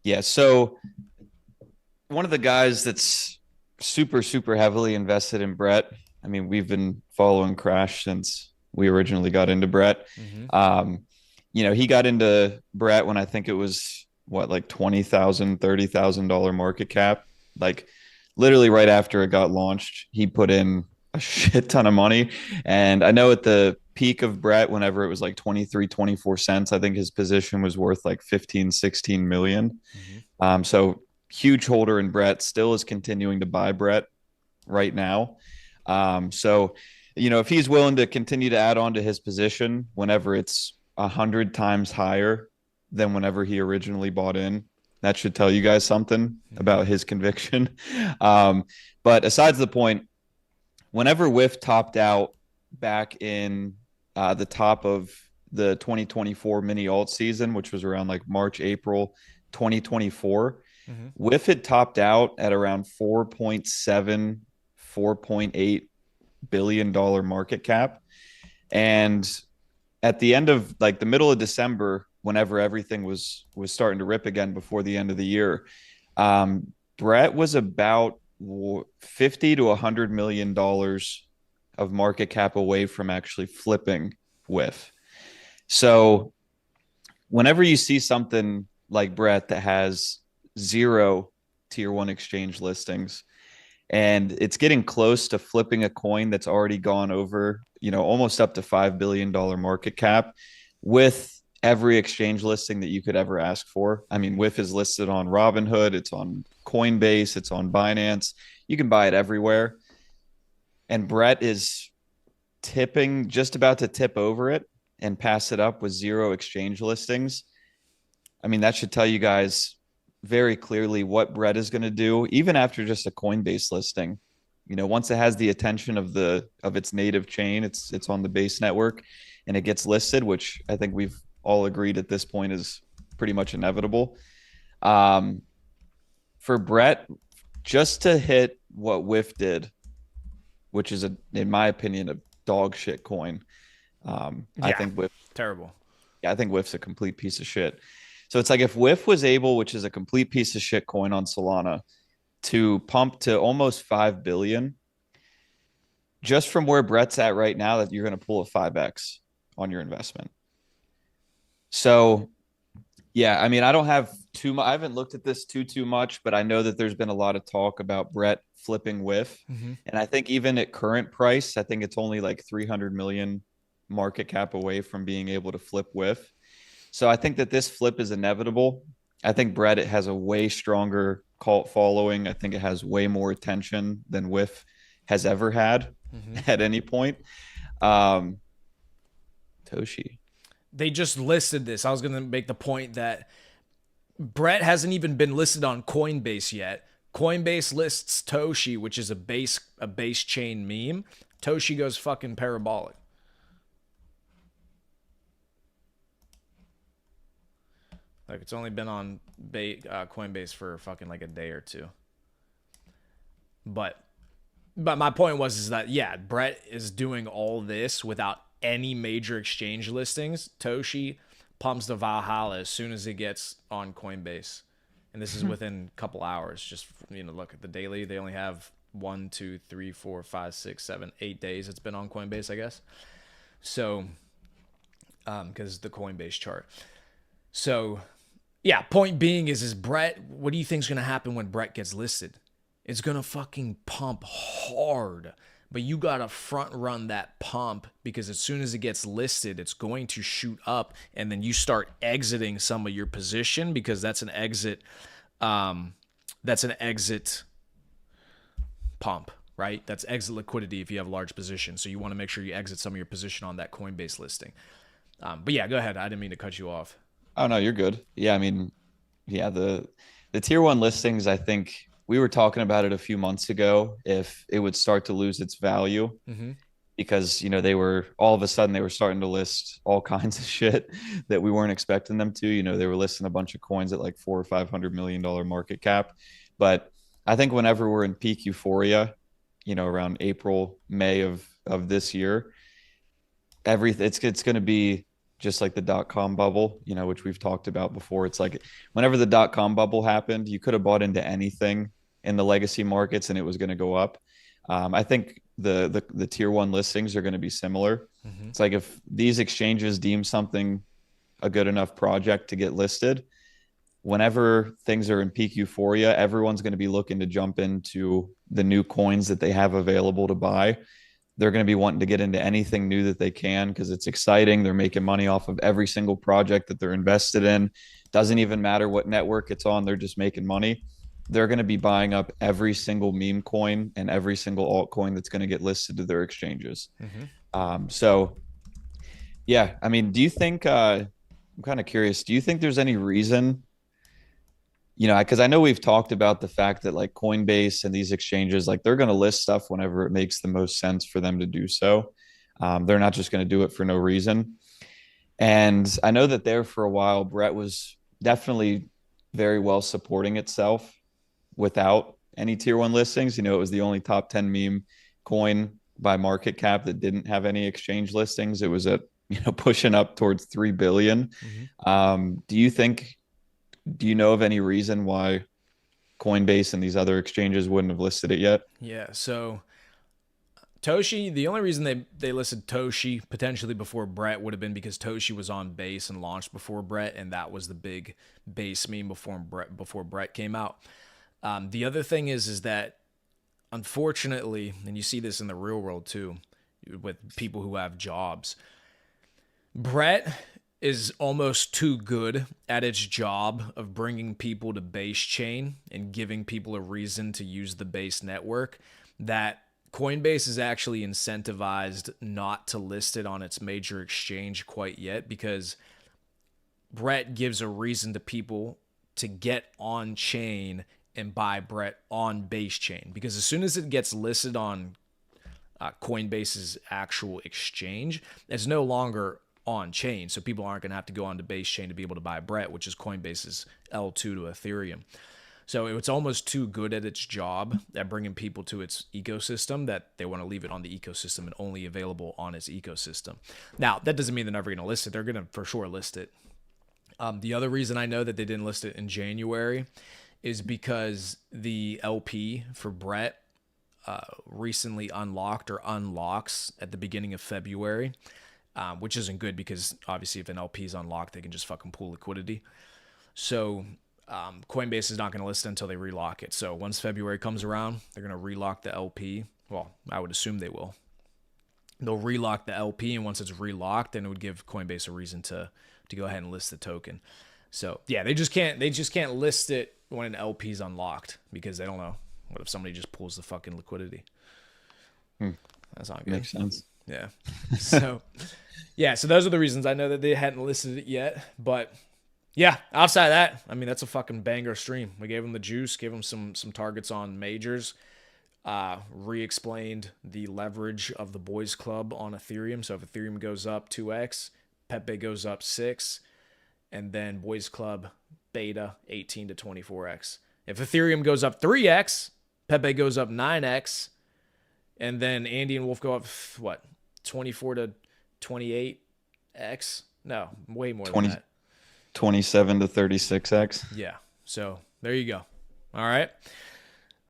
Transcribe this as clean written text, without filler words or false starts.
Yeah. So one of the guys that's super heavily invested in Brett. I mean, we've been following Crash since we originally got into Brett. Hmm. Um, he got into Brett when I think it was what, like 20,000, $30,000 market cap. Like literally right after it got launched, he put in a shit ton of money. And I know at the peak of Brett, whenever it was like 23, 24 cents, I think his position was worth like 15, 16 million. Hmm. So huge holder in Brett, still is continuing to buy Brett right now. So, if he's willing to continue to add on to his position whenever it's 100 times higher than whenever he originally bought in, that should tell you guys something Hmm. about his conviction. Um, but aside the point, whenever WIF topped out back in the top of the 2024 mini alt season, which was around like March, April 2024, Hmm. WIF had topped out at around 4.7, $4.8 billion market cap. And at the end of like the middle of December, whenever everything was starting to rip again before the end of the year, Brett was about 50 to $100 million of market cap away from actually flipping with. So whenever you see something like Brett that has zero tier one exchange listings and it's getting close to flipping a coin that's already gone over, almost up to $5 billion market cap with every exchange listing that you could ever ask for. I mean, Hmm. WIF is listed on Robinhood, it's on Coinbase, it's on Binance. You can buy it everywhere. And Brett is tipping, just about to tip over it and pass it up with zero exchange listings. I mean, that should tell you guys very clearly what Brett is going to do, even after just a Coinbase listing. Once it has the attention of its native chain, it's on the base network, and it gets listed, which I think we've all agreed at this point is pretty much inevitable. Um, for Brett, just to hit what WIF did, which is in my opinion, a dog shit coin. I Yeah, think WIF, terrible. yeah, I think WIF's a complete piece of shit. So it's like if WIF was able, which is a complete piece of shit coin on Solana, to pump to almost 5 billion just from where Brett's at right now, that you're going to pull a 5x on your investment. So yeah, I mean, I don't have too much. I haven't looked at this too much, but I know that there's been a lot of talk about Brett flipping WIF, Hmm. and I think even at current price, I think it's only like 300 million market cap away from being able to flip WIF. So I think that this flip is inevitable. I think Brett it has a way stronger cult following. I think it has way more attention than WIF has ever had Hmm. at any point. Um, Toshi. They just listed this. I was going to make the point that Brett hasn't even been listed on Coinbase yet. Coinbase lists Toshi, which is a base chain meme. Toshi goes fucking parabolic. Like it's only been on Coinbase for fucking like a day or two. But my point was is that yeah, Brett is doing all this without any major exchange listings. Toshi pumps the Valhalla as soon as it gets on Coinbase, and this is within a couple hours. Just look at the daily. They only have 1, 2, 3, 4, 5, 6, 7, 8 days. It's been on Coinbase, I guess. So, because the Coinbase chart. So, yeah. Point being is Brett. What do you think is gonna happen when Brett gets listed? It's gonna fucking pump hard. But you gotta front run that pump because as soon as it gets listed, it's going to shoot up, and then you start exiting some of your position because that's an exit. Um, that's an exit pump, right? That's exit liquidity if you have a large position. So you want to make sure you exit some of your position on that Coinbase listing. But yeah, go ahead. I didn't mean to cut you off. Oh no, you're good. Yeah, I mean, yeah, the tier one listings, I think we were talking about it a few months ago if it would start to lose its value Mm-hmm. because they were all of a sudden they were starting to list all kinds of shit that we weren't expecting them to. They were listing a bunch of coins at like 400 or $500 million market cap. But I think whenever we're in peak euphoria, around April, May of this year, everything it's going to be just like the dot-com bubble, which we've talked about before. It's like whenever the dot-com bubble happened, you could have bought into anything in the legacy markets and it was going to go up. I think the tier one listings are going to be similar. Mm-hmm. It's like if these exchanges deem something a good enough project to get listed, whenever things are in peak euphoria, everyone's going to be looking to jump into the new coins that they have available to buy. They're going to be wanting to get into anything new that they can because it's exciting. They're making money off of every single project that they're invested in. Doesn't even matter what network it's on, they're just making money. They're going to be buying up every single meme coin and every single altcoin that's going to get listed to their exchanges. Mm-hmm. So, yeah, I mean, do you think, I'm kind of curious, do you think there's any reason, because I know we've talked about the fact that like Coinbase and these exchanges, like they're going to list stuff whenever it makes the most sense for them to do so. They're not just going to do it for no reason. And I know that there for a while, Brett was definitely very well supporting itself without any tier one listings. It was the only top 10 meme coin by market cap that didn't have any exchange listings. It was at, pushing up towards 3 billion. Mm-hmm. Do you know of any reason why Coinbase and these other exchanges wouldn't have listed it yet? Yeah. So Toshi, the only reason they listed Toshi potentially before Brett would have been because Toshi was on base and launched before Brett, and that was the big base meme before Brett came out. The other thing is that unfortunately, and you see this in the real world too, with people who have jobs, Brett is almost too good at its job of bringing people to base chain and giving people a reason to use the base network that Coinbase is actually incentivized not to list it on its major exchange quite yet, because Brett gives a reason to people to get on chain and buy Brett on base chain. Because as soon as it gets listed on Coinbase's actual exchange, it's no longer on chain, so people aren't going to have to go on to base chain to be able to buy Brett, which is Coinbase's L2 to Ethereum. So it's almost too good at its job at bringing people to its ecosystem that they want to leave it on the ecosystem and only available on its ecosystem. Now, that doesn't mean they're never going to list it. They're going to for sure list it. The other reason I know that they didn't list it in January is because the LP for Brett recently unlocked or unlocks at the beginning of February. Which isn't good because obviously if an LP is unlocked, they can just fucking pull liquidity. So Coinbase is not going to list it until they relock it. So once February comes around, they're going to relock the LP. Well, I would assume they will. They'll relock the LP, and once it's relocked, then it would give Coinbase a reason to go ahead and list the token. So yeah, they just can't list it when an LP is unlocked because they don't know. What if somebody just pulls the fucking liquidity? That's not good. Makes sense. Yeah. So, yeah. So those are the reasons. I know that they hadn't listed it yet, but yeah. Outside of that, I mean, that's a fucking banger stream. We gave them the juice, gave them some targets on majors, re-explained the leverage of the boys club on Ethereum. So if Ethereum goes up 2x, Pepe goes up 6, and then boys club beta 18 to 24x. If Ethereum goes up 3x, Pepe goes up 9x. And then Andy and Wolf go up, what, 24 to 28x? No, way more 20, than that. 27 to 36x. Yeah. So there you go. All right.